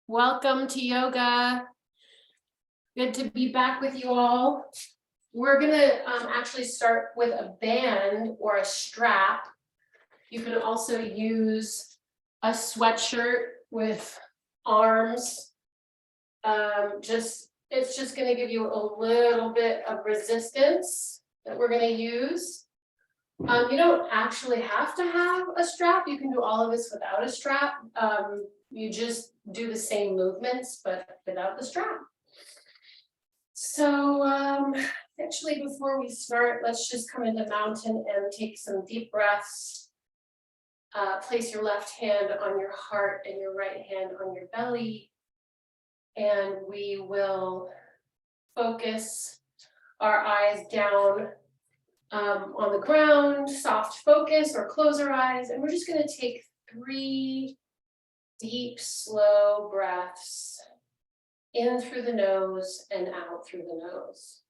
Welcome to yoga. Good to be back with you all. We're gonna actually start with a band or a strap. You can also use a sweatshirt with arms. It's just gonna give you a little bit of resistance that we're gonna use. You don't actually have to have a strap. You can do all of this without a strap. You just do the same movements, but without the strap. So actually, before we start, let's just come into mountain and take some deep breaths. Place your left hand on your heart and your right hand on your belly. And we will focus our eyes down on the ground, soft focus, or close our eyes. And we're just going to take 3 deep, slow breaths in through the nose and out through the nose.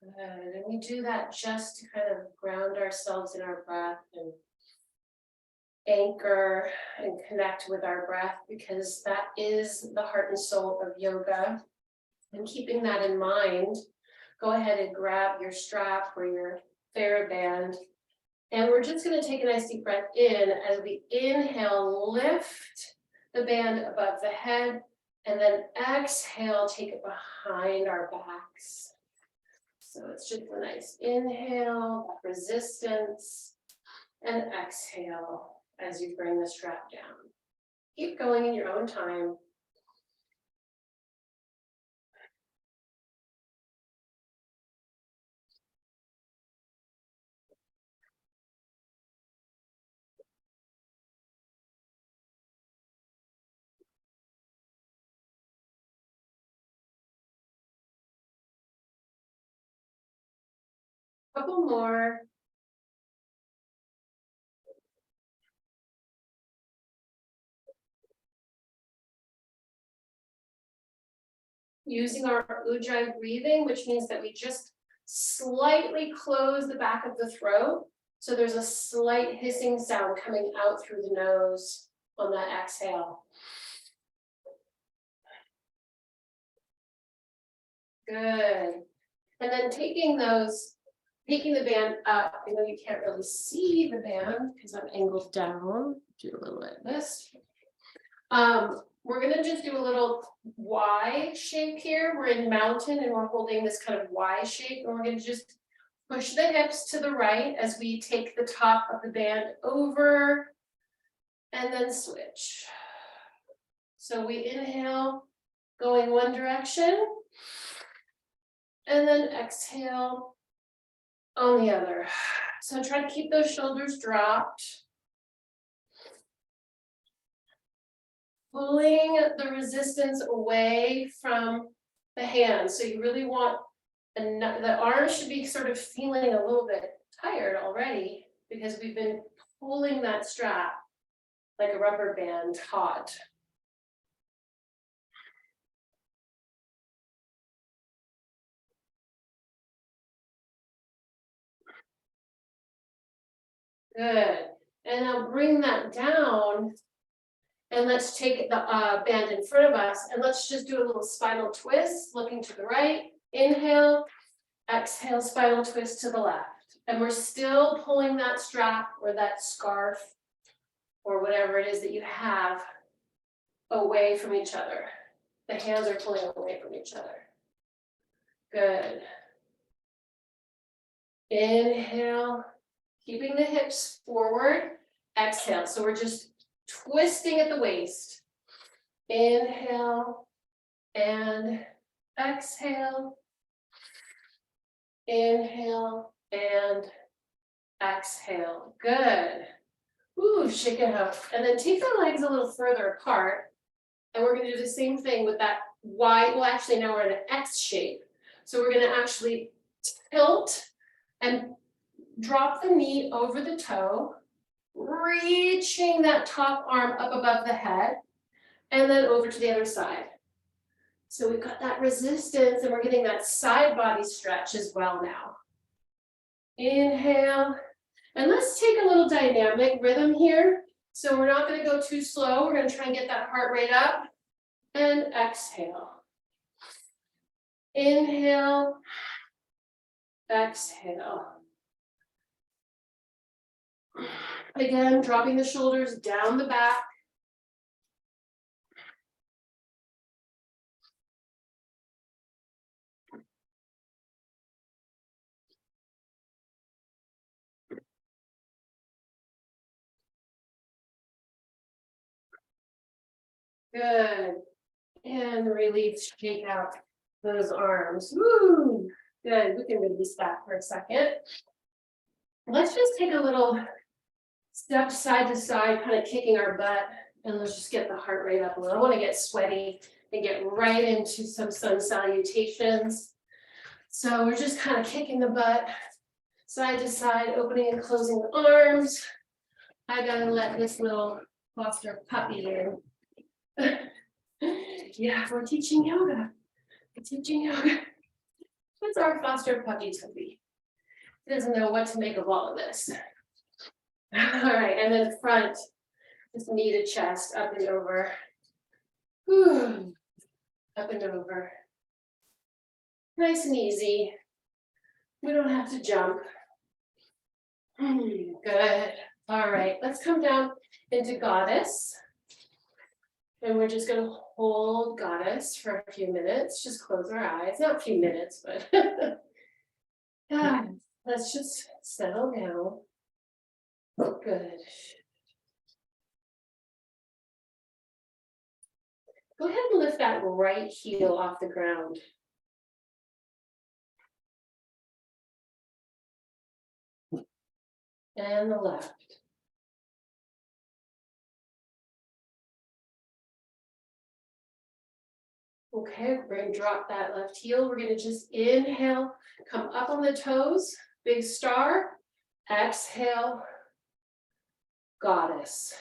Good. And we do that just to kind of ground ourselves in our breath and anchor and connect with our breath, because that is the heart and soul of yoga. And keeping that in mind, go ahead and grab your strap or your TheraBand. And we're just going to take a nice deep breath in as we inhale, lift the band above the head, and then exhale, take it behind our backs. So it's just a nice inhale, resistance, and exhale as you bring the strap down. Keep going in your own time. Couple more. Using our Ujjayi breathing, which means that we just slightly close the back of the throat. So there's a slight hissing sound coming out through the nose on that exhale. Good. And then taking the band up. I know you can't really see the band because I'm angled down. Do a little like this. We're gonna just do a little Y shape here. We're in mountain and we're holding this kind of Y shape, and we're gonna just push the hips to the right as we take the top of the band over and then switch. So we inhale, going one direction, and then exhale on the other. So try to keep those shoulders dropped. Pulling the resistance away from the hands. So you really want the arms should be sort of feeling a little bit tired already, because we've been pulling that strap like a rubber band taut. Good. And now bring that down. And let's take the band in front of us, and let's just do a little spinal twist, looking to the right. Inhale, exhale, spinal twist to the left. And we're still pulling that strap or that scarf or whatever it is that you have away from each other. The hands are pulling away from each other. Good. Inhale, keeping the hips forward. Exhale. So we're just twisting at the waist. Inhale and exhale. Inhale and exhale. Good. Ooh, shake it out. And then take the legs a little further apart. And we're gonna do the same thing with that Y. Well, actually now we're in an X shape. So we're gonna actually tilt and drop the knee over the toe, reaching that top arm up above the head, and then over to the other side. So we've got that resistance and we're getting that side body stretch as well now. Inhale, and let's take a little dynamic rhythm here. So we're not gonna go too slow. We're gonna try and get that heart rate up. And exhale. Inhale, exhale. Again, dropping the shoulders down the back. Good. And release, shake out those arms. Woo! Good. We can release that for a second. Let's just take a little step side to side, kind of kicking our butt, and let's just get the heart rate up a little. I want to get sweaty and get right into some sun salutations. So we're just kind of kicking the butt, side to side, opening and closing the arms. I gotta let this little foster puppy in. Yeah, we're teaching yoga. We're teaching yoga. That's our foster puppy Toby. He doesn't know what to make of all of this. All right, and then front, just knee to chest, up and over. Whew. Up and over. Nice and easy. We don't have to jump. Good. All right, let's come down into goddess. And we're just gonna hold goddess for a few minutes, just close our eyes, not a few minutes, but let's just settle down. Good. Go ahead and lift that right heel off the ground. And the left. Okay, we're gonna drop that left heel. We're gonna just inhale, come up on the toes, big star. Exhale, goddess.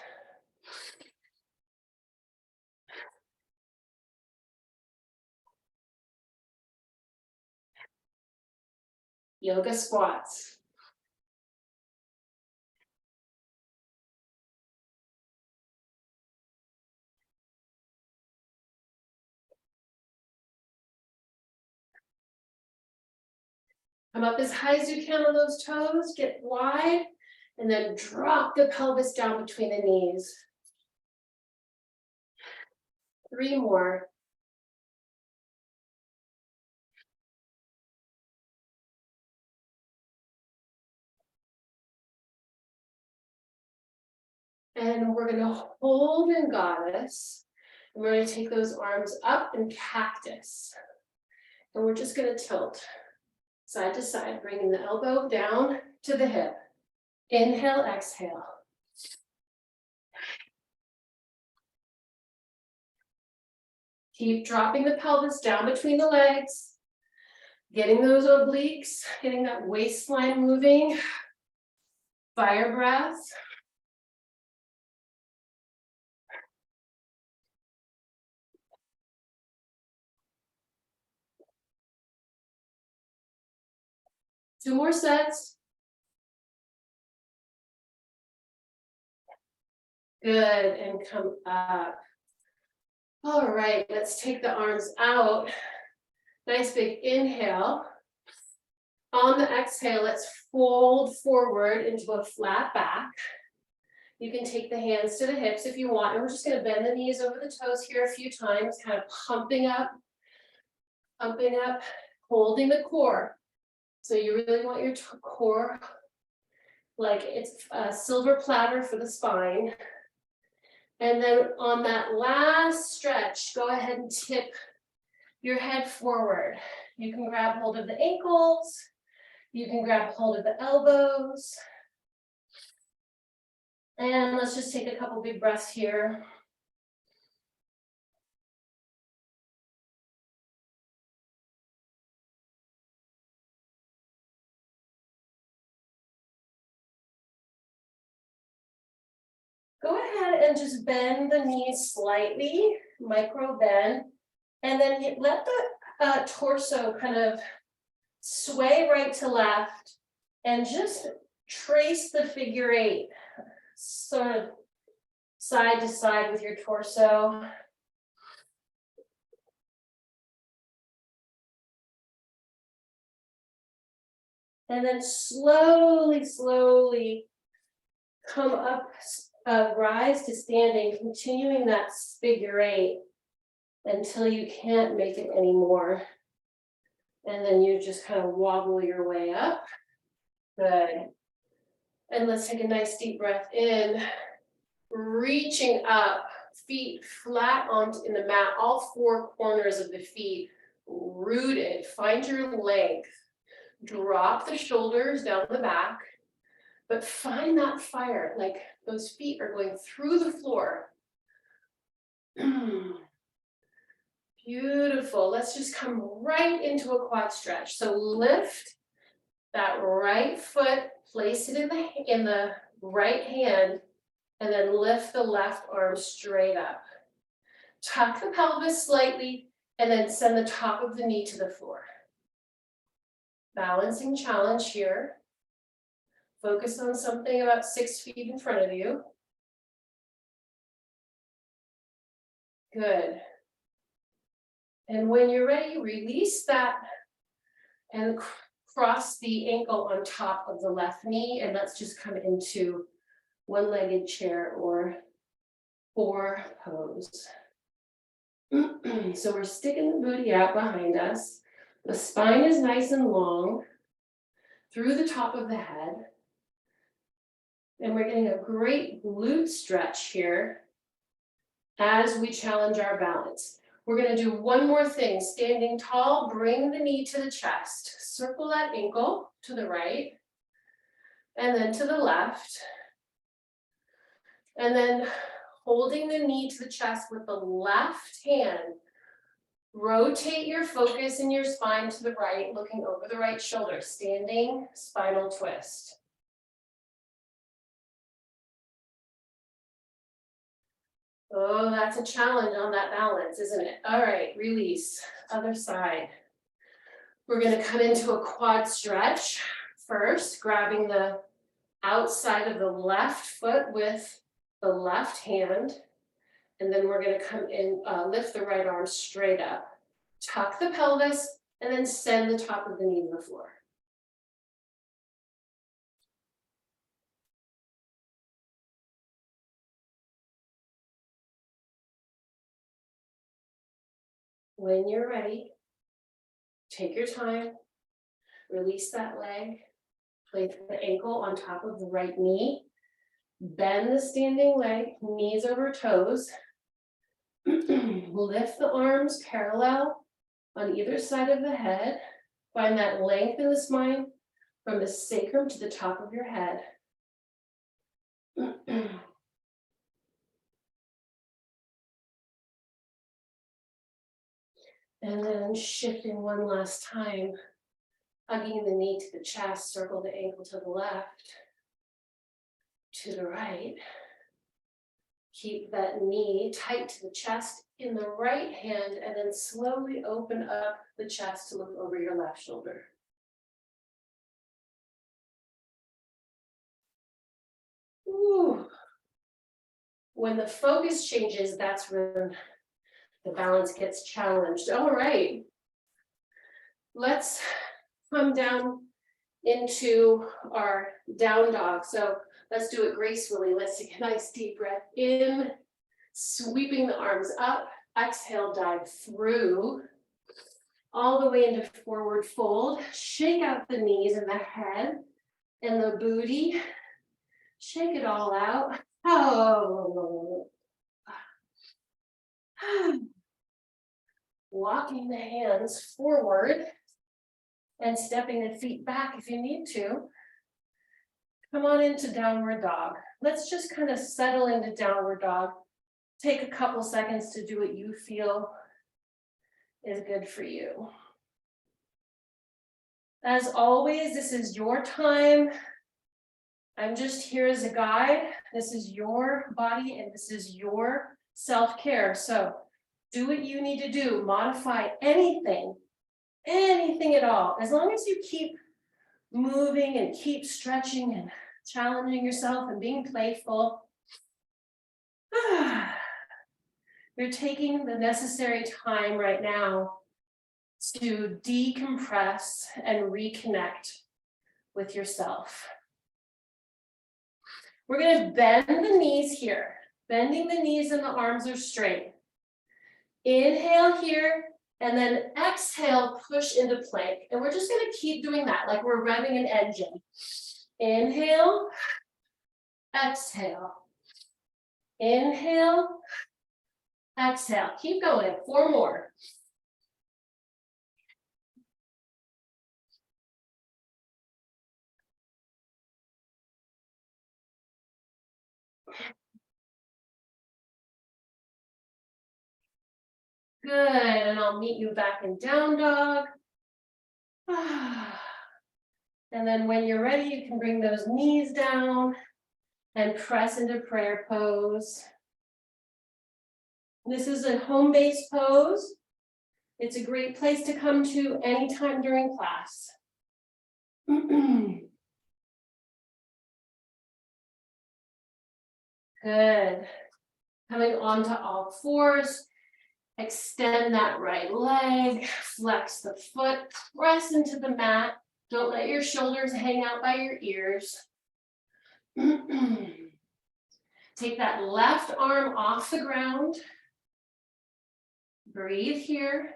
Yoga squats. Come up as high as you can on those toes, get wide, and then drop the pelvis down between the knees. 3 more. And we're gonna hold in goddess. And we're gonna take those arms up in cactus. And we're just gonna tilt side to side, bringing the elbow down to the hip. Inhale, exhale. Keep dropping the pelvis down between the legs, getting those obliques, getting that waistline moving. Fire breath. Two more sets. Good, and come up. All right, let's take the arms out. Nice big inhale. On the exhale, let's fold forward into a flat back. You can take the hands to the hips if you want, and we're just gonna bend the knees over the toes here a few times, kind of pumping up, holding the core. So you really want your core like it's a silver platter for the spine. And then on that last stretch, go ahead and tip your head forward. You can grab hold of the ankles. You can grab hold of the elbows. And let's just take a couple big breaths here. Go ahead and just bend the knees slightly, micro bend, and then let the torso kind of sway right to left and just trace the figure eight, sort of side to side with your torso. And then slowly, slowly come up, rise to standing, continuing that figure eight until you can't make it anymore. And then you just kind of wobble your way up. Good. And let's take a nice deep breath in, reaching up, feet flat onto in the mat, all four corners of the feet rooted. Find your length. Drop the shoulders down the back, but find that fire, like those feet are going through the floor. Beautiful. Let's just come right into a quad stretch. So lift that right foot, place it in the right hand, and then lift the left arm straight up. Tuck the pelvis slightly, and then send the top of the knee to the floor. Balancing challenge here. Focus on something about 6 feet in front of you. Good. And when you're ready, release that and cross the ankle on top of the left knee, and let's just come into one-legged chair or four pose. So we're sticking the booty out behind us. The spine is nice and long through the top of the head. And we're getting a great glute stretch here as we challenge our balance. We're going to do one more thing. Standing tall, bring the knee to the chest. Circle that ankle to the right and then to the left. And then holding the knee to the chest with the left hand, rotate your focus in your spine to the right, looking over the right shoulder, standing spinal twist. Oh, that's a challenge on that balance, isn't it? All right, release, other side. We're going to come into a quad stretch first, grabbing the outside of the left foot with the left hand. And then we're going to come in, lift the right arm straight up, tuck the pelvis, and then send the top of the knee to the floor. When you're ready, take your time, release that leg, place the ankle on top of the right knee, bend the standing leg, knees over toes, lift the arms parallel on either side of the head, find that length in the spine from the sacrum to the top of your head. And then shifting one last time, hugging the knee to the chest, circle the ankle to the left, to the right. Keep that knee tight to the chest in the right hand, and then slowly open up the chest to look over your left shoulder. Ooh. When the focus changes, that's when the balance gets challenged. All right. Let's come down into our down dog. So let's do it gracefully. Let's take a nice deep breath in, sweeping the arms up. Exhale, dive through all the way into forward fold. Shake out the knees and the head and the booty. Shake it all out. Oh. Walking the hands forward and stepping the feet back if you need to. Come on into downward dog. let's just kind of settle into downward dog. Take a couple seconds to do what you feel is good for you. As always, this is your time. I'm just here as a guide. This is your body and this is your self-care. So do what you need to do. Modify anything at all. As long as you keep moving and keep stretching and challenging yourself and being playful. You're taking the necessary time right now to decompress and reconnect with yourself. We're going to bend the knees here. Bending the knees and the arms are straight. Inhale here, and then exhale, push into plank. And we're just going to keep doing that like we're revving an engine. Inhale, exhale. Inhale, exhale. Keep going. 4 more. Good, and I'll meet you back in down dog. And then when you're ready, you can bring those knees down and press into prayer pose. This is a home-based pose. It's a great place to come to anytime during class. Good. Coming onto all fours. Extend that right leg, flex the foot, press into the mat. Don't let your shoulders hang out by your ears. Take that left arm off the ground. Breathe here.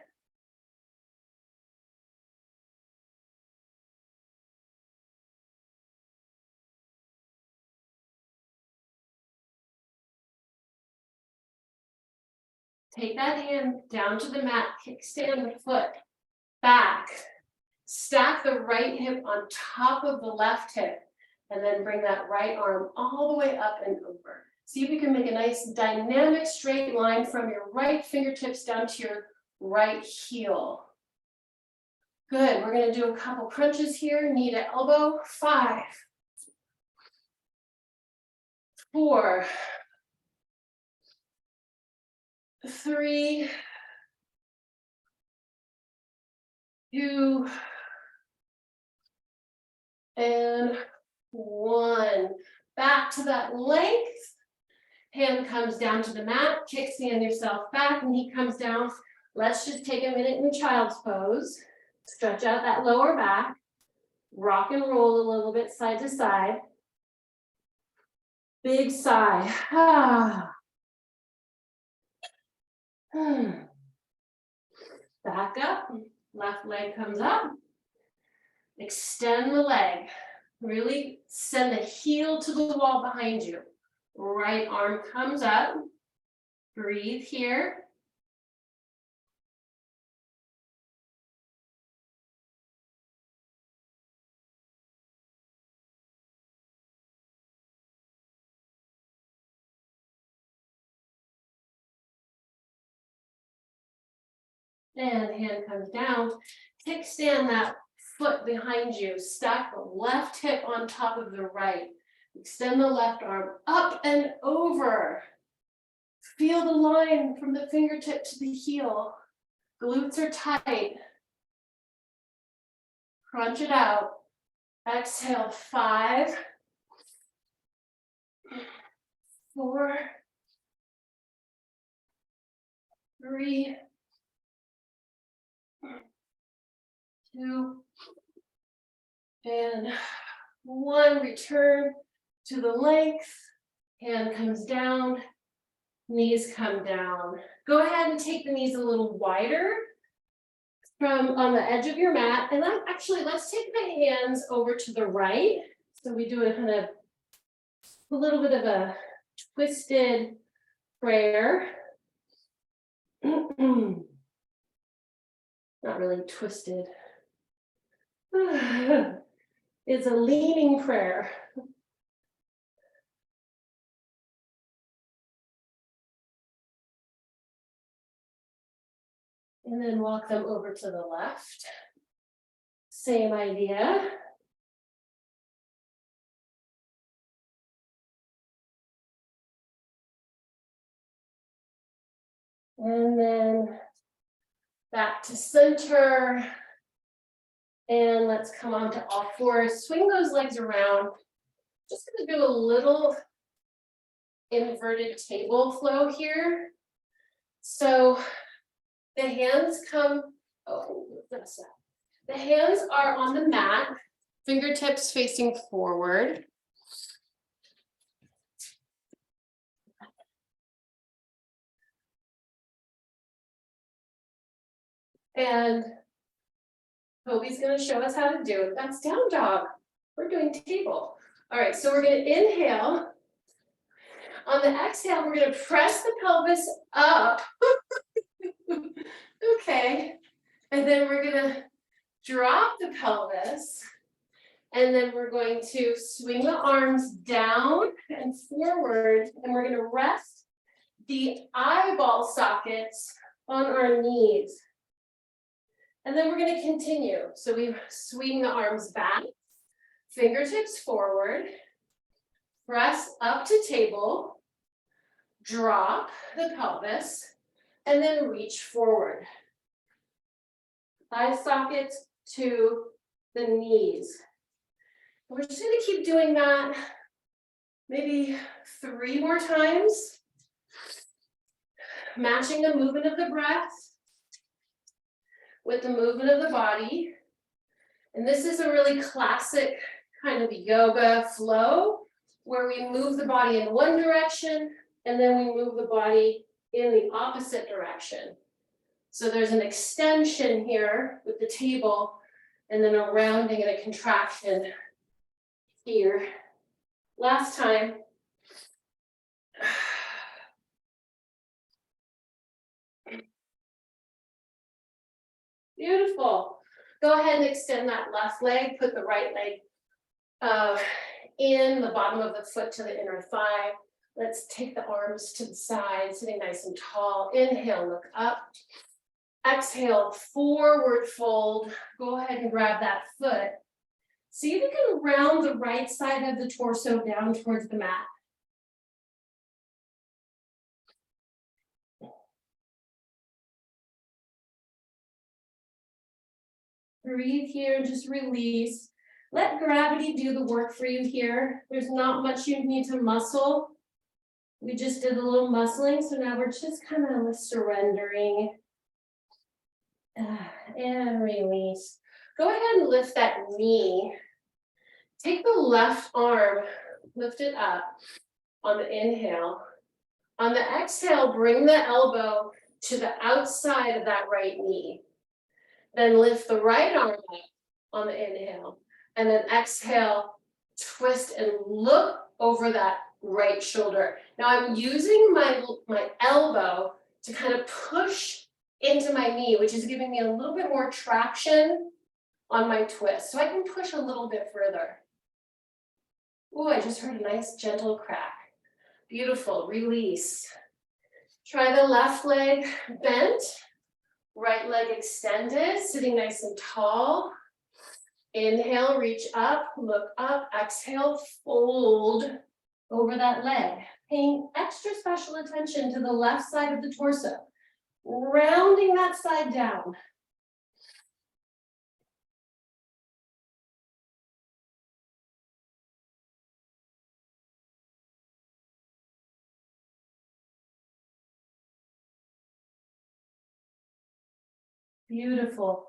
Take that hand down to the mat, kickstand the foot back. Stack the right hip on top of the left hip, and then bring that right arm all the way up and over. See if you can make a nice dynamic straight line from your right fingertips down to your right heel. Good, we're gonna do a couple crunches here, knee to elbow. 5, 4, 3, 2, and 1. Back to that length. Hand comes down to the mat, kickstand yourself back, and he comes down. Let's just take a minute in child's pose. Stretch out that lower back. Rock and roll a little bit side to side. Big sigh. Back up. Left leg comes up. Extend the leg. Really send the heel to the wall behind you. Right arm comes up. Breathe here. And hand comes down. Kickstand that foot behind you. Stack the left hip on top of the right. Extend the left arm up and over. Feel the line from the fingertip to the heel. Glutes are tight. Crunch it out. Exhale, 5, 4, 3, 2, and 1. Return to the length. Hand comes down. Knees come down. Go ahead and take the knees a little wider from on the edge of your mat. And then actually, let's take the hands over to the right. So we do a kind of a little bit of a twisted prayer. Not really twisted. It's a leaning prayer. And then walk them over to the left. Same idea. And then back to center. And let's come on to all fours. Swing those legs around. Just gonna do a little inverted table flow here. So the hands come, oh, that's that. The hands are on the mat, fingertips facing forward. And Toby's gonna show us how to do it. That's down dog. We're doing table. All right, so we're gonna inhale. On the exhale, we're gonna press the pelvis up. Okay, and then we're gonna drop the pelvis. And then we're going to swing the arms down and forward, and we're gonna rest the eyeball sockets on our knees. And then we're gonna continue. So we swing the arms back, fingertips forward, press up to table, drop the pelvis, and then reach forward. Eye sockets to the knees. We're just gonna keep doing that maybe 3 more times, matching the movement of the breath with the movement of the body. And this is a really classic kind of yoga flow where we move the body in one direction and then we move the body in the opposite direction. So there's an extension here with the table and then a rounding and a contraction here. Last time. Beautiful. Go ahead and extend that left leg, put the right leg in the bottom of the foot to the inner thigh. Let's take the arms to the side, sitting nice and tall. Inhale, look up. Exhale, forward fold. Go ahead and grab that foot. See if you can round the right side of the torso down towards the mat. Breathe here and just release. Let gravity do the work for you here. There's not much you need to muscle. We just did a little muscling, so now we're just kind of surrendering. And release. Go ahead and lift that knee. Take the left arm, lift it up on the inhale. On the exhale, bring the elbow to the outside of that right knee. Then lift the right arm up on the inhale. And then exhale, twist and look over that right shoulder. Now I'm using my elbow to kind of push into my knee, which is giving me a little bit more traction on my twist. So I can push a little bit further. Oh, I just heard a nice gentle crack. Beautiful, release. Try the left leg bent, right leg extended, sitting nice and tall. Inhale, reach up, look up, exhale, fold over that leg. Paying extra special attention to the left side of the torso. Rounding that side down. Beautiful.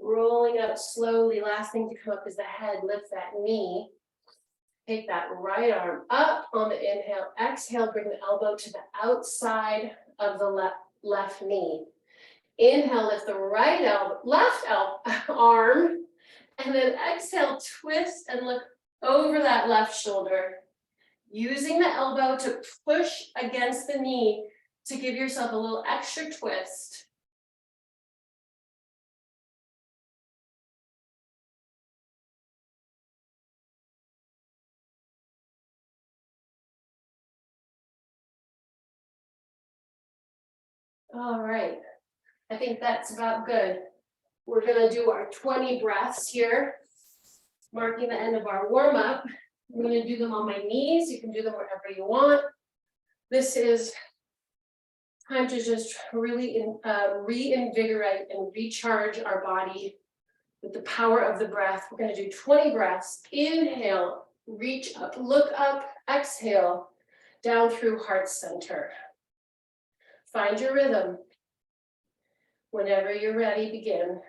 Rolling up slowly. Last thing to come up is the head. Lift that knee. Take that right arm up on the inhale. Exhale, bring the elbow to the outside of the left knee. Inhale, lift the right elbow, left arm. And then exhale, twist and look over that left shoulder. Using the elbow to push against the knee to give yourself a little extra twist. All right. I think that's about good. We're gonna do our 20 breaths here, marking the end of our warm up. I'm gonna do them on my knees. You can do them wherever you want. This is time to just really reinvigorate and recharge our body with the power of the breath. We're gonna do 20 breaths. Inhale, reach up, look up, exhale, down through heart center. Find your rhythm. Whenever you're ready, begin.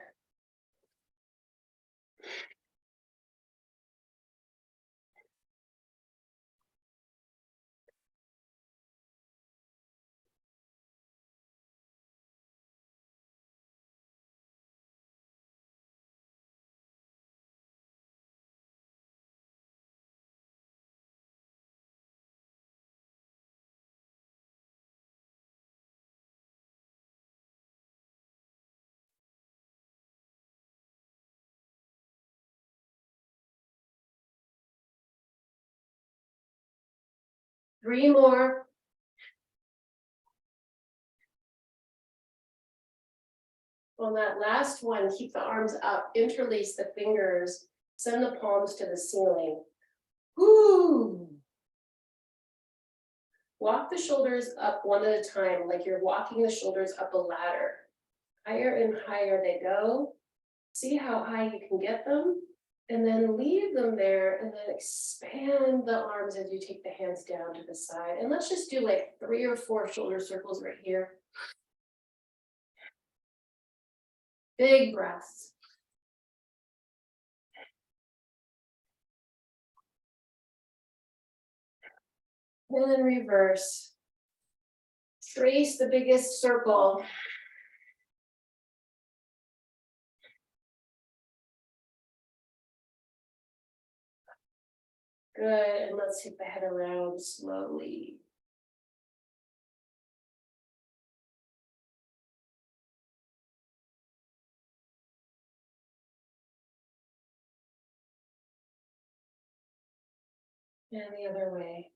Three more. On that last one, keep the arms up, interlace the fingers, send the palms to the ceiling. Woo! Walk the shoulders up one at a time, like you're walking the shoulders up a ladder. Higher and higher they go. See how high you can get them, and then leave them there, and then expand the arms as you take the hands down to the side. And let's just do like 3 or 4 shoulder circles right here. Big breaths. And then reverse. Trace the biggest circle. Good, and let's take the head around slowly. And the other way.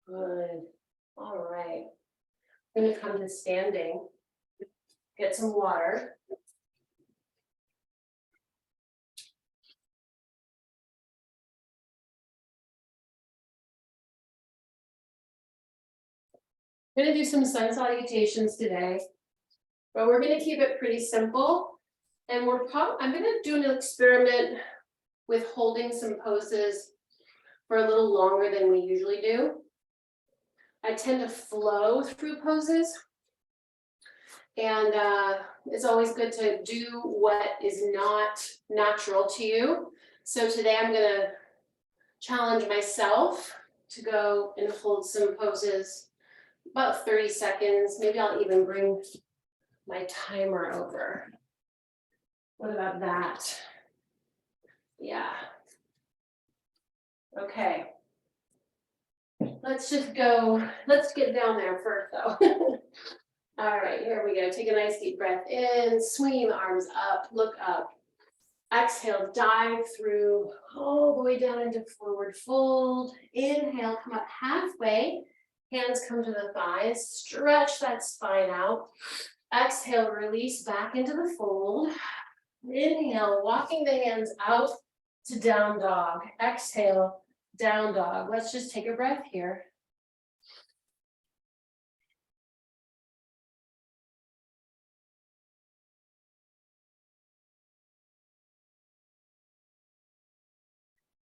Good. All right. I'm going to come to standing. Get some water. I'm going to do some sun salutations today, but we're going to keep it pretty simple. And I'm going to do an experiment with holding some poses for a little longer than we usually do. I tend to flow through poses. And it's always good to do what is not natural to you. So today I'm going to challenge myself to go and hold some poses about 30 seconds. Maybe I'll even bring my timer over. What about that? Yeah. Okay. Let's just go. Let's get down there first, though. All right, here we go. Take a nice deep breath in, swinging the arms up, look up. Exhale, dive through all the way down into forward fold. Inhale, come up halfway. Hands come to the thighs. Stretch that spine out. Exhale, release back into the fold. Inhale, walking the hands out to down dog. Exhale, down dog. Let's just take a breath here.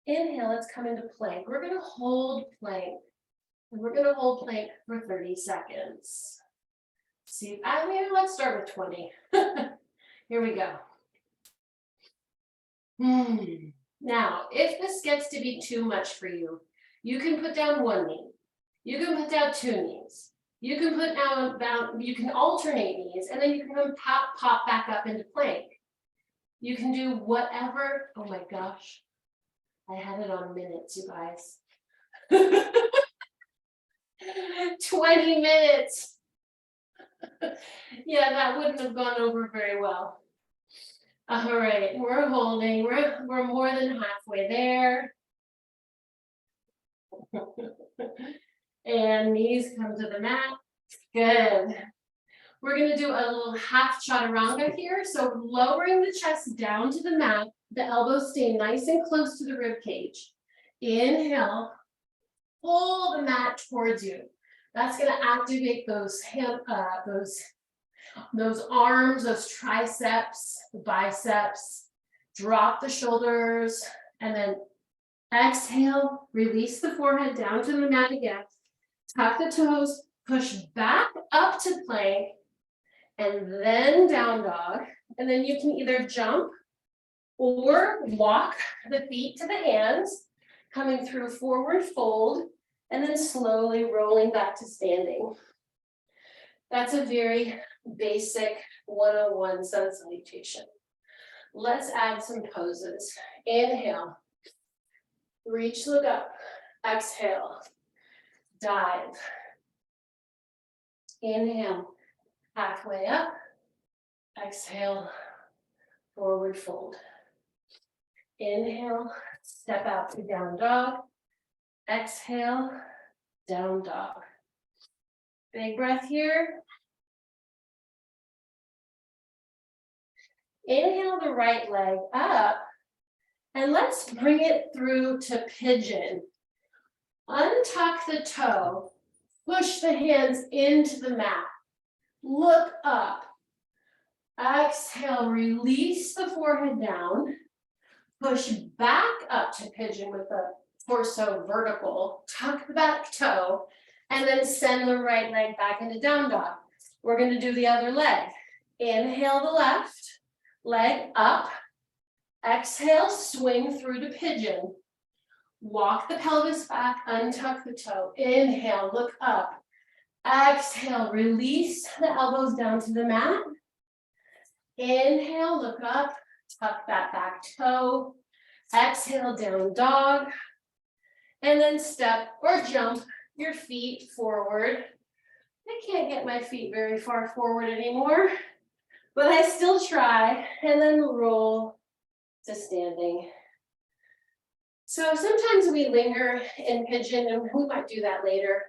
Inhale, let's come into plank. We're going to hold plank. And we're going to hold plank for 30 seconds. See, let's start with 20. Here we go. Now, if this gets to be too much for you, you can put down one knee. You can put down 2 knees. You can put down, you can alternate knees, and then you can come pop back up into plank. You can do whatever. Oh my gosh. I had it on minutes, you guys. 20 minutes. Yeah, that wouldn't have gone over very well. All right, we're holding, we're more than halfway there. And knees come to the mat, good. We're gonna do a little half chaturanga here. So lowering the chest down to the mat, the elbows stay nice and close to the rib cage. Inhale, pull the mat towards you. That's gonna activate those those arms, those triceps, biceps. Drop the shoulders, and then exhale, release the forehead down to the mat again. Tuck the toes, push back up to plank, and then down dog. And then you can either jump or walk the feet to the hands, coming through forward fold, and then slowly rolling back to standing. That's a very basic 101 sun salutation. Let's add some poses. Inhale, reach, look up, exhale, dive. Inhale, halfway up, exhale, forward fold. Inhale, step out to down dog, exhale, down dog. Big breath here. Inhale the right leg up, and let's bring it through to pigeon. Untuck the toe, push the hands into the mat, look up, exhale, release the forehead down, push back up to pigeon with the torso vertical, tuck the back toe, and then send the right leg back into down dog. We're going to do the other leg. Inhale the left, leg up, exhale, swing through to pigeon. Walk the pelvis back, untuck the toe. Inhale, look up. Exhale, release the elbows down to the mat. Inhale, look up, tuck that back toe. Exhale, down dog. And then step or jump your feet forward. I can't get my feet very far forward anymore, but I still try. And then roll to standing. So sometimes we linger in pigeon, and we might do that later,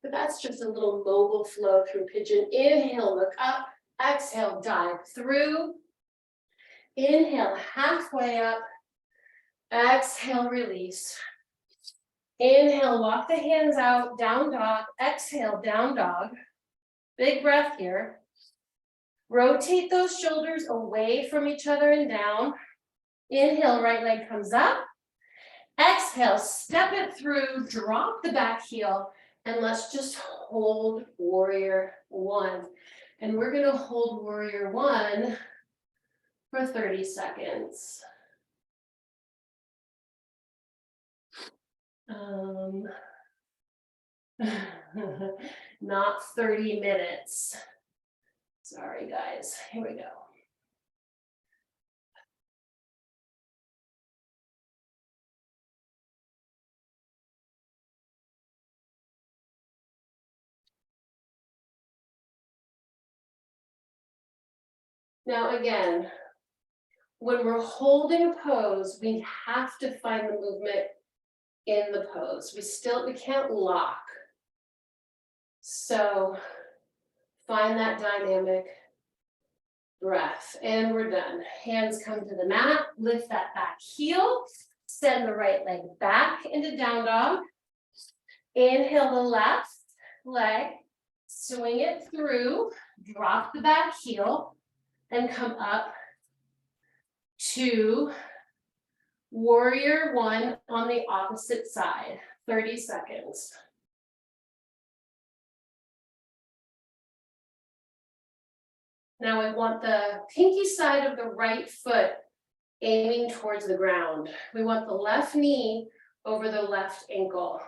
but that's just a little mobile flow through pigeon. Inhale, look up, exhale, dive through. Inhale, halfway up, exhale, release. Inhale, walk the hands out, down dog, exhale, down dog. Big breath here. Rotate those shoulders away from each other and down. Inhale, right leg comes up. Exhale, step it through, drop the back heel, and let's just hold warrior one. And we're gonna hold warrior one for 30 seconds. Not 30 minutes. Sorry, guys, here we go. Now again, when we're holding a pose, we have to find the movement in the pose. We can't lock. So find that dynamic breath, and we're done. Hands come to the mat, lift that back heel, send the right leg back into down dog. Inhale the left leg, swing it through, drop the back heel, and come up to warrior one on the opposite side. 30 seconds. Now we want the pinky side of the right foot aiming towards the ground. We want the left knee over the left ankle.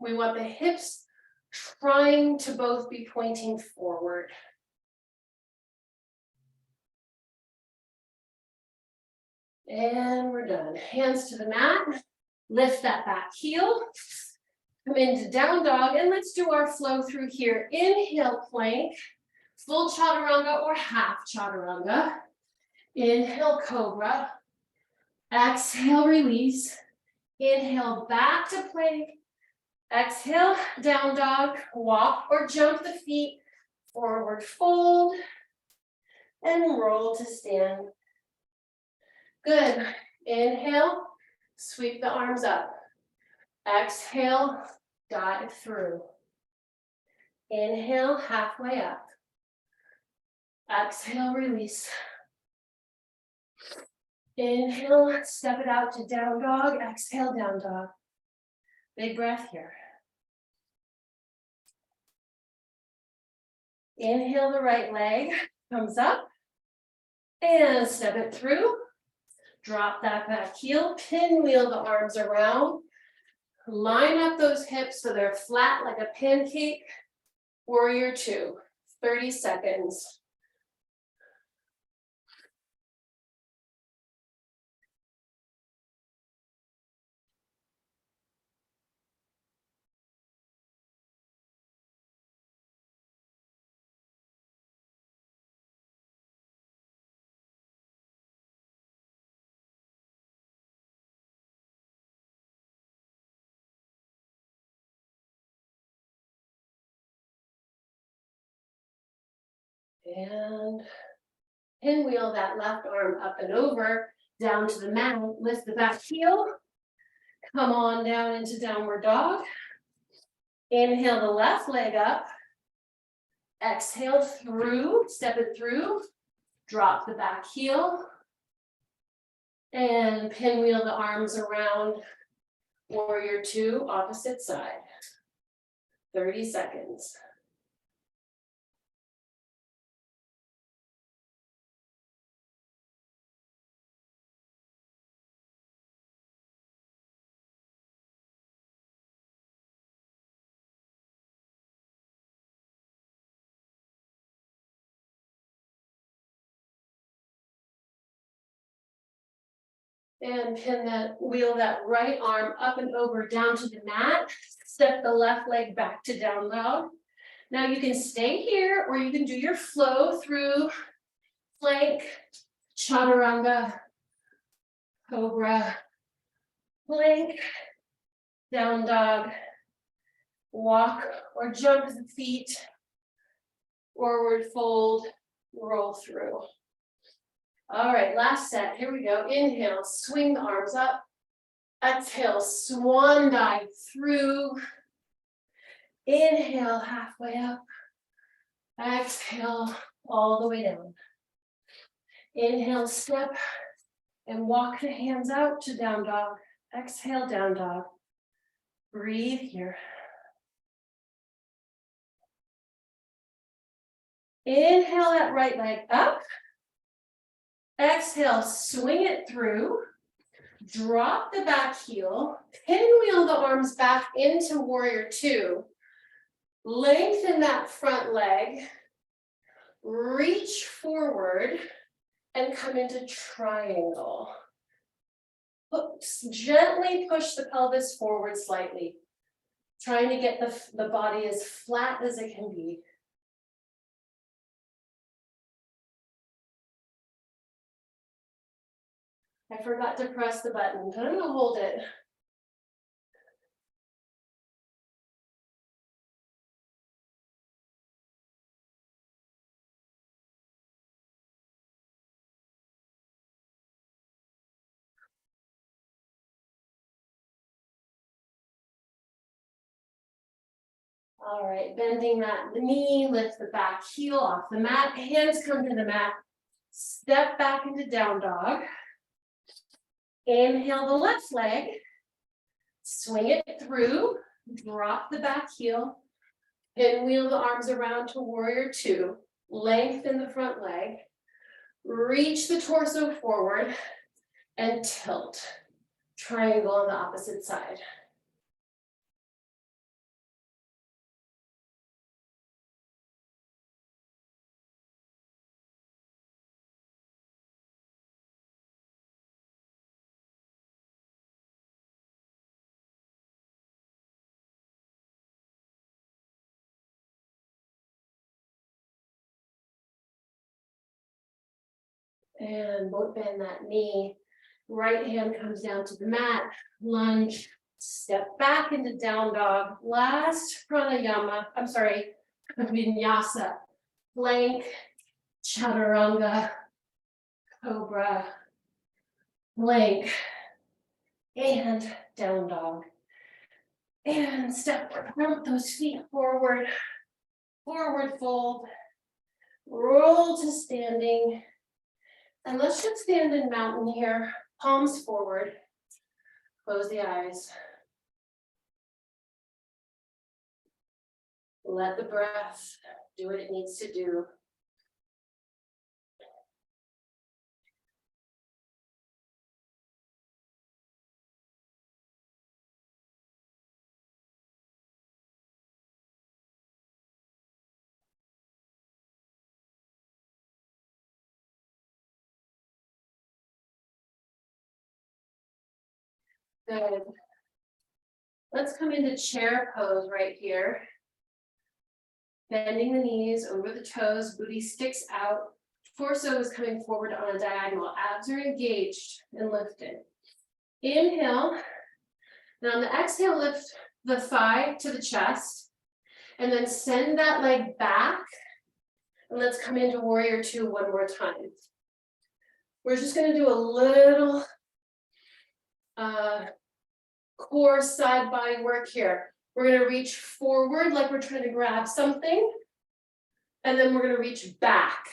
We want the hips trying to both be pointing forward. And we're done. Hands to the mat, lift that back heel, come into down dog, and let's do our flow through here. Inhale, plank, full chaturanga or half chaturanga. Inhale, cobra. Exhale, release. Inhale, back to plank. Exhale, down dog. Walk or jump the feet. Forward fold. And roll to stand. Good. Inhale, sweep the arms up. Exhale, dive through. Inhale, halfway up. Exhale, release. Inhale, step it out to down dog. Exhale, down dog. Big breath here. Inhale, the right leg comes up. And step it through. Drop that back heel. Pinwheel the arms around. Line up those hips so they're flat like a pancake. Warrior two. 30 seconds. And pinwheel that left arm up and over, down to the mat, lift the back heel. Come on down into downward dog. Inhale the left leg up. Exhale through, step it through. Drop the back heel. And pinwheel the arms around. Warrior two, opposite side. 30 seconds. And wheel that right arm up and over down to the mat. Step the left leg back to down dog. Now you can stay here or you can do your flow through plank, chaturanga, cobra, plank, down dog, walk or jump the feet, forward fold, roll through. All right, last set, here we go. Inhale, swing the arms up. Exhale, swan dive through. Inhale, halfway up. Exhale, all the way down. Inhale, step and walk the hands out to down dog. Exhale, down dog. Breathe here. Inhale that right leg up. Exhale, swing it through. Drop the back heel. Pinwheel the arms back into warrior two. Lengthen that front leg. Reach forward and come into triangle. Gently push the pelvis forward slightly. Trying to get the body as flat as it can be. I forgot to press the button, but I'm gonna hold it. All right, bending that knee, lift the back heel off the mat, hands come to the mat, step back into down dog. Inhale the left leg, swing it through, drop the back heel, pinwheel the arms around to warrior two, lengthen the front leg, reach the torso forward, and tilt. Triangle on the opposite side. And both bend that knee. Right hand comes down to the mat, lunge, step back into down dog. Last pranayama, vinyasa, plank, chaturanga, cobra, plank, and down dog. And step those feet forward, forward fold, roll to standing. And let's just stand in mountain here, palms forward, close the eyes. Let the breath do what it needs to do. Good. Let's come into chair pose right here. Bending the knees over the toes, booty sticks out. Torso is coming forward on a diagonal. Abs are engaged and lifted. Inhale. And on the exhale, lift the thigh to the chest. And then send that leg back. And let's come into warrior two one more time. We're just going to do a little core side body work here. We're going to reach forward like we're trying to grab something. And then we're going to reach back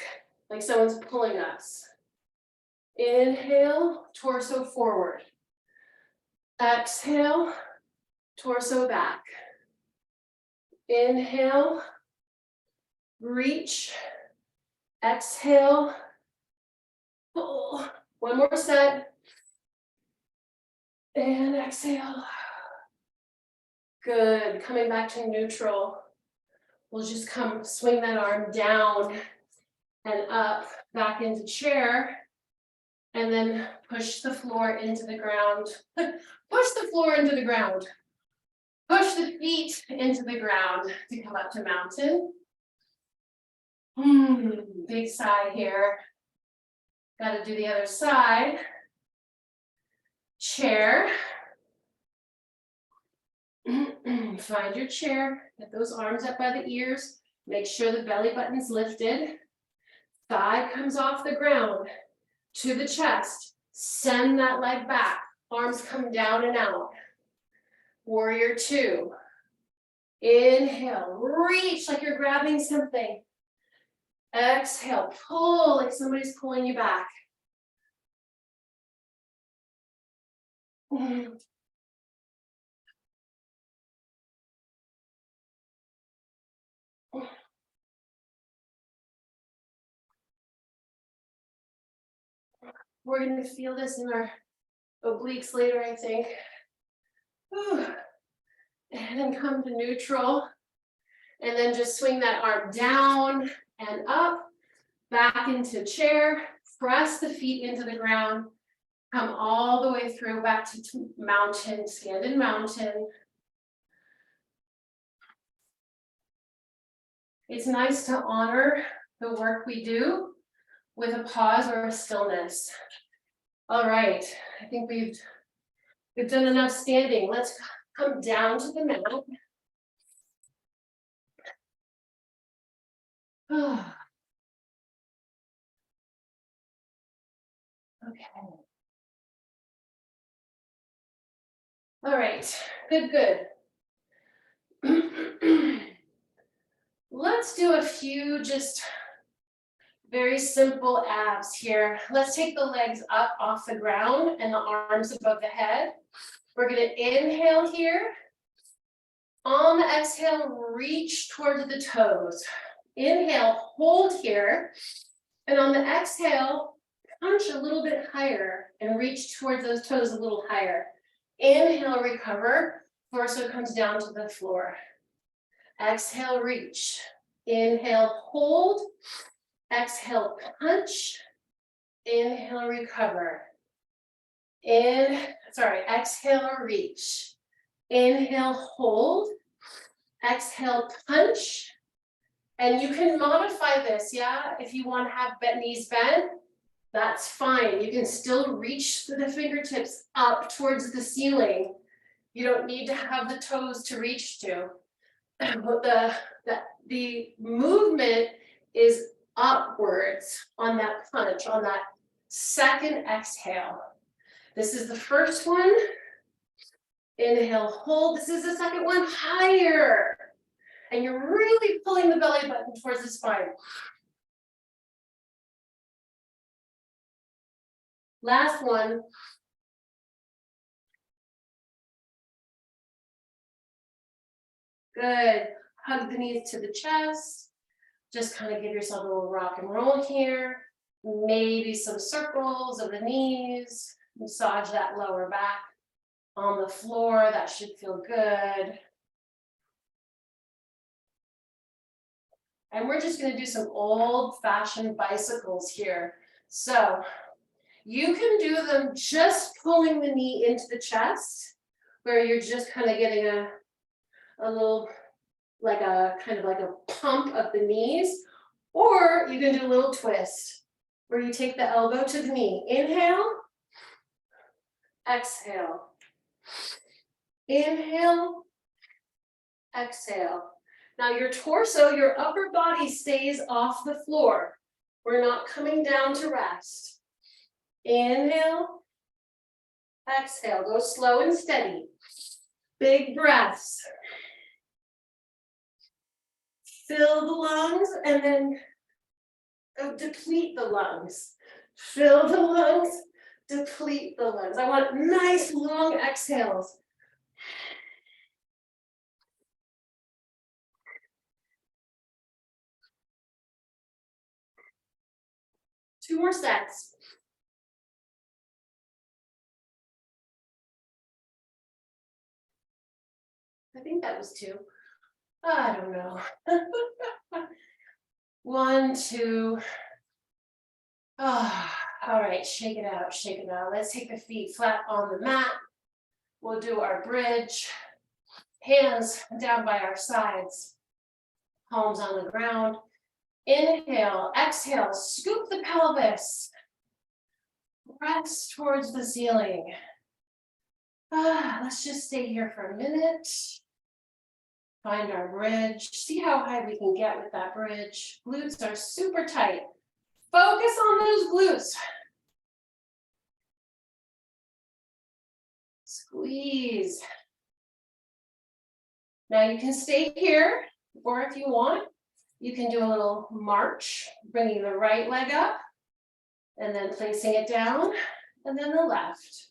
like someone's pulling us. Inhale, torso forward. Exhale, torso back. Inhale, reach. Exhale, pull. One more set. And exhale. Good. Coming back to neutral. We'll just swing that arm down and up, back into chair. And then push the floor into the ground. Push the floor into the ground. Push the feet into the ground to come up to mountain. Big sigh here. Got to do the other side. Chair. Find your chair. Get those arms up by the ears. Make sure the belly button's lifted. Thigh comes off the ground to the chest. Send that leg back. Arms come down and out. Warrior two. Inhale. Reach like you're grabbing something. Exhale. Pull like somebody's pulling you back. We're going to feel this in our obliques later, I think. And then come to neutral. And then just swing that arm down and up, back into chair. Press the feet into the ground. Come all the way through back to mountain, stand in mountain. It's nice to honor the work we do with a pause or a stillness. All right, I think we've done enough standing. Let's come down to the mat. Okay. All right, good. Let's do a few just very simple abs here. Let's take the legs up off the ground and the arms above the head. We're going to inhale here. On the exhale, reach towards the toes. Inhale, hold here. And on the exhale, punch a little bit higher and reach towards those toes a little higher. Inhale, recover. Torso comes down to the floor. Exhale, reach. Inhale, hold. Exhale, punch. Inhale, recover. Exhale, reach. Inhale, hold. Exhale, punch. And you can modify this, yeah? If you want to have knees bent, That's fine. You can still reach the fingertips up towards the ceiling. You don't need to have the toes to reach to. But the movement is upwards on that punch, on that second exhale. This is the first one. Inhale, hold. This is the second one, higher. And you're really pulling the belly button towards the spine. Last one. Good. Hug the knees to the chest. Just kind of give yourself a little rock and roll here. Maybe some circles of the knees. Massage that lower back on the floor. That should feel good. And we're just going to do some old-fashioned bicycles here. So you can do them just pulling the knee into the chest, where you're just kind of getting a little, like a kind of like a pump of the knees, or you can do a little twist where you take the elbow to the knee. Inhale, exhale. Inhale, exhale. Now your torso, your upper body stays off the floor. We're not coming down to rest. Inhale, exhale. Go slow and steady. Big breaths. Fill the lungs and then deplete the lungs. Fill the lungs, deplete the lungs. I want nice long exhales. Two more sets. I think that was two. I don't know. 1, 2. Oh, all right, shake it out, shake it out. Let's take the feet flat on the mat. We'll do our bridge. Hands down by our sides. Palms on the ground. Inhale, exhale, scoop the pelvis. Press towards the ceiling. Let's just stay here for a minute. Find our bridge. See how high we can get with that bridge. Glutes are super tight. Focus on those glutes. Squeeze. Now you can stay here, or if you want, you can do a little march, bringing the right leg up, and then placing it down, and then the left.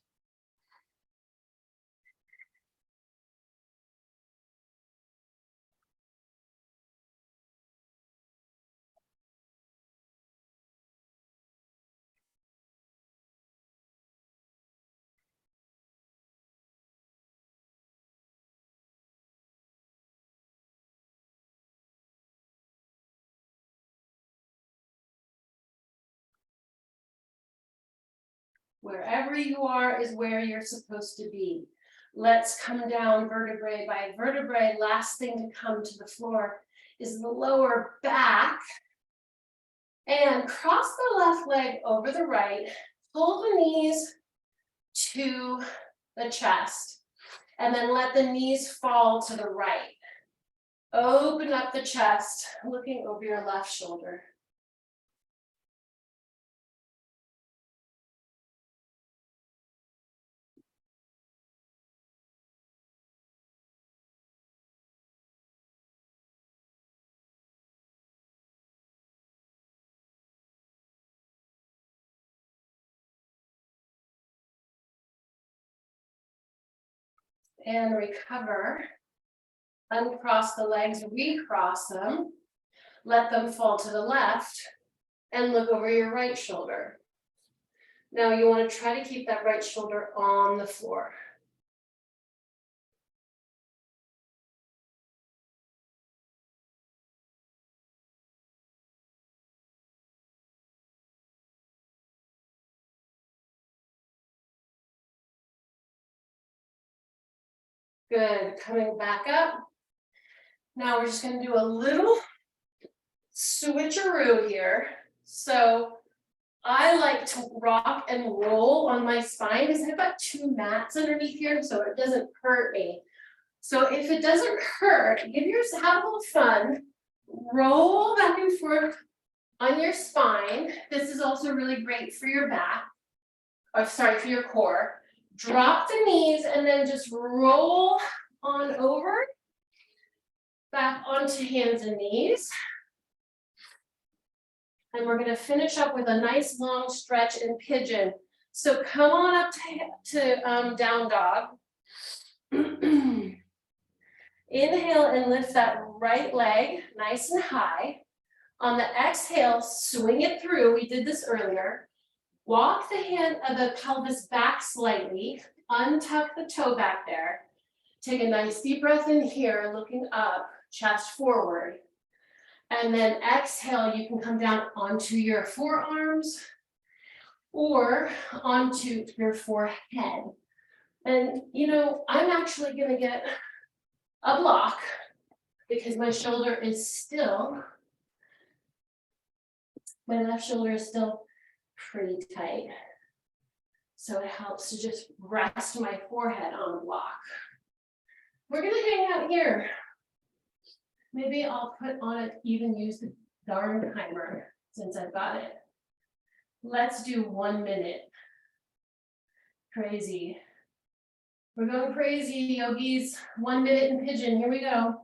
Wherever you are is where you're supposed to be. Let's come down vertebrae by vertebrae. Last thing to come to the floor is the lower back. And cross the left leg over the right. Pull the knees to the chest. And then let the knees fall to the right. Open up the chest, looking over your left shoulder. And recover. Uncross the legs, recross them. Let them fall to the left and look over your right shoulder. Now you want to try to keep that right shoulder on the floor. Good, coming back up. Now we're just going to do a little switcheroo here. So I like to rock and roll on my spine because I've got 2 mats underneath here, so it doesn't hurt me. So if it doesn't hurt, have a little fun, roll back and forth on your spine. This is also really great for your back, or sorry, for your core. Drop the knees and then just roll on over, back onto hands and knees. And we're gonna finish up with a nice long stretch in pigeon. So come on up to down dog. Inhale and lift that right leg nice and high. On the exhale, swing it through. We did this earlier. Walk the pelvis back slightly. Untuck the toe back there. Take a nice deep breath in here, looking up, chest forward. And then exhale, you can come down onto your forearms or onto your forehead. And you know, I'm actually gonna get a block because my left shoulder is still pretty tight. So it helps to just rest my forehead on a block. We're gonna hang out here. Maybe I'll even use the Darnheimer since I've got it. Let's do 1 minute. Crazy. We're going crazy, yogis. 1 minute in pigeon, here we go.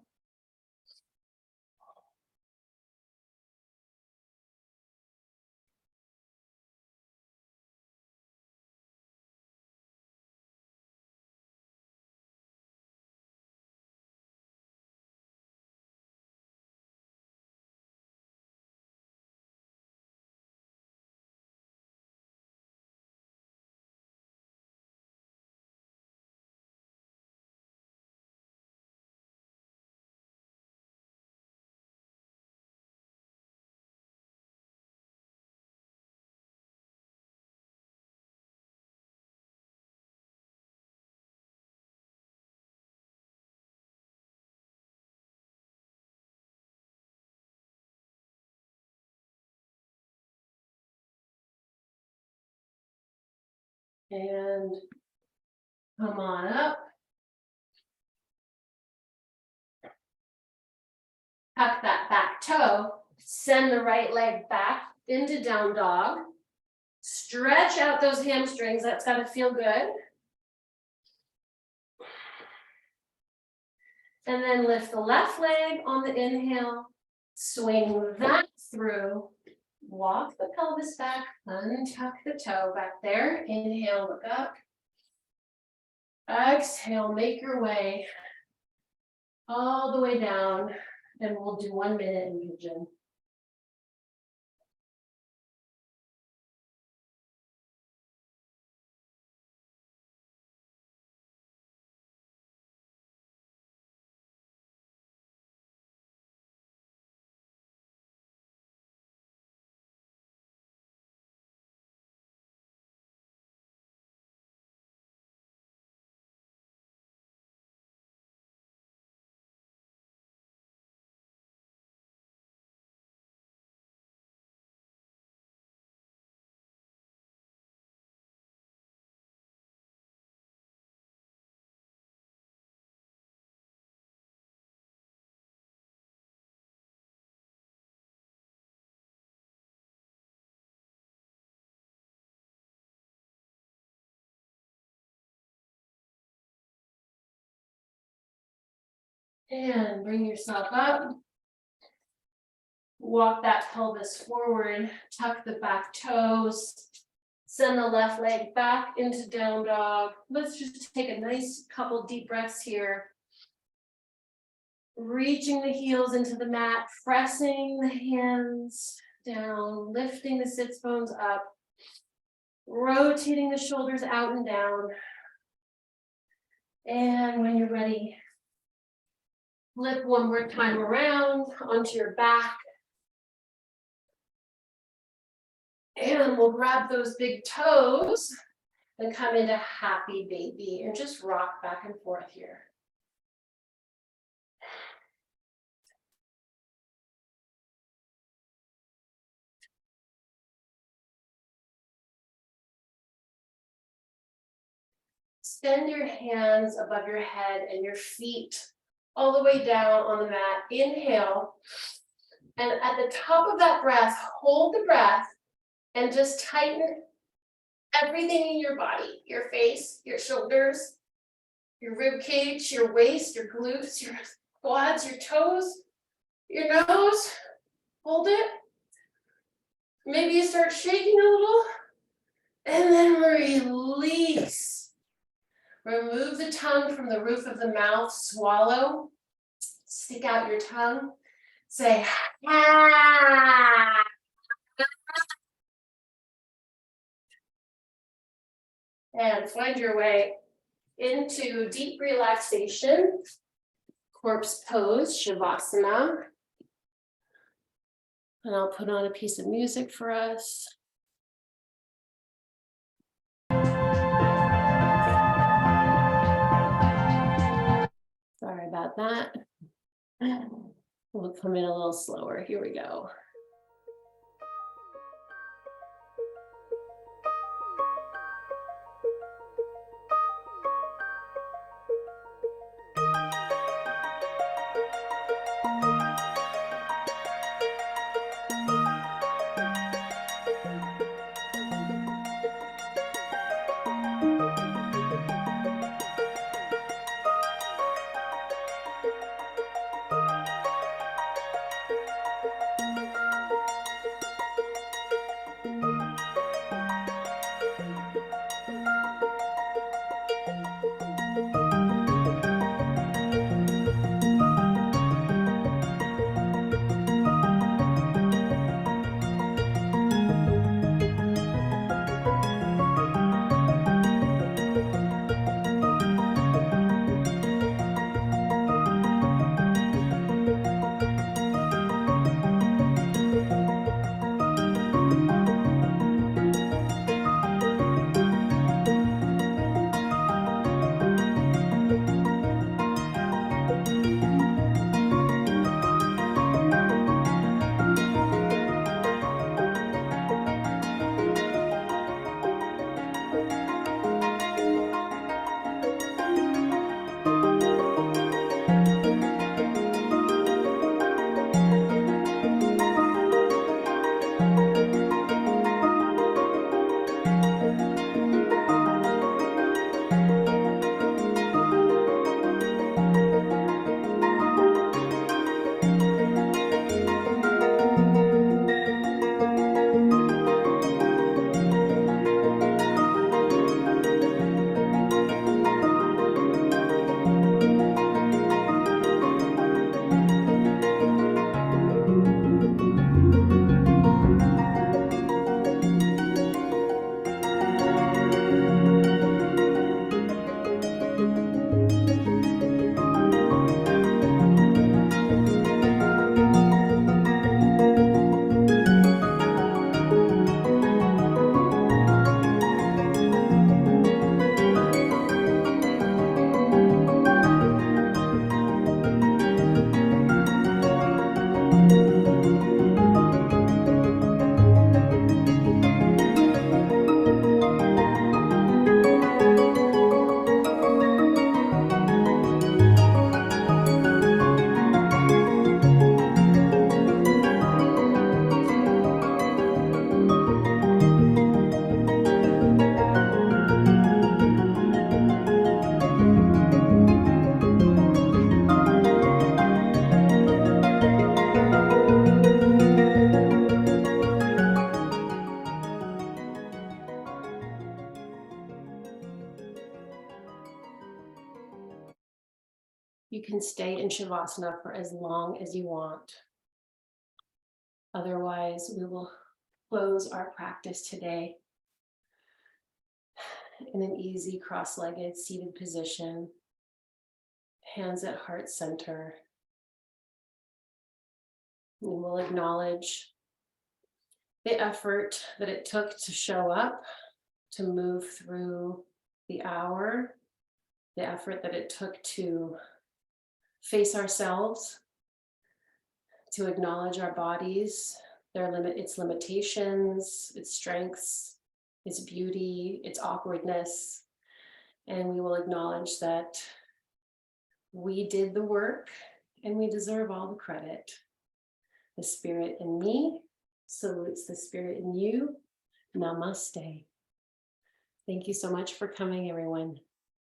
And come on up. Tuck that back toe. Send the right leg back into down dog. Stretch out those hamstrings. That's got to feel good. And then lift the left leg on the inhale. Swing that through. Walk the pelvis back. Untuck the toe back there. Inhale, look up. Exhale, make your way all the way down. And we'll do 1 minute in pigeon. And bring yourself up. Walk that pelvis forward, tuck the back toes, send the left leg back into down dog. Let's just take a nice couple deep breaths here. Reaching the heels into the mat, pressing the hands down, lifting the sits bones up, rotating the shoulders out and down. And when you're ready, flip one more time around onto your back. And we'll grab those big toes and come into happy baby and just rock back and forth here. extend your hands above your head and your feet all the way down on the mat. Inhale. And at the top of that breath, hold the breath and just tighten everything in your body, your face, your shoulders, your rib cage, your waist, your glutes, your quads, your toes, your nose. Hold it. Maybe you start shaking a little and then release. Remove the tongue from the roof of the mouth, swallow, stick out your tongue, say, ah. And find your way into deep relaxation, corpse pose, Shavasana. And I'll put on a piece of music for us. Sorry about that. We'll come in a little slower. Here we go. You can stay in Shavasana for as long as you want. Otherwise, we will close our practice today in an easy cross-legged seated position, hands at heart center. We will acknowledge the effort that it took to show up, to move through the hour, the effort that it took to face ourselves, to acknowledge our bodies, its limitations, its strengths, its beauty, its awkwardness, And we will acknowledge that we did the work and we deserve all the credit. The spirit in me salutes the spirit in you. Namaste. Thank you so much for coming, everyone.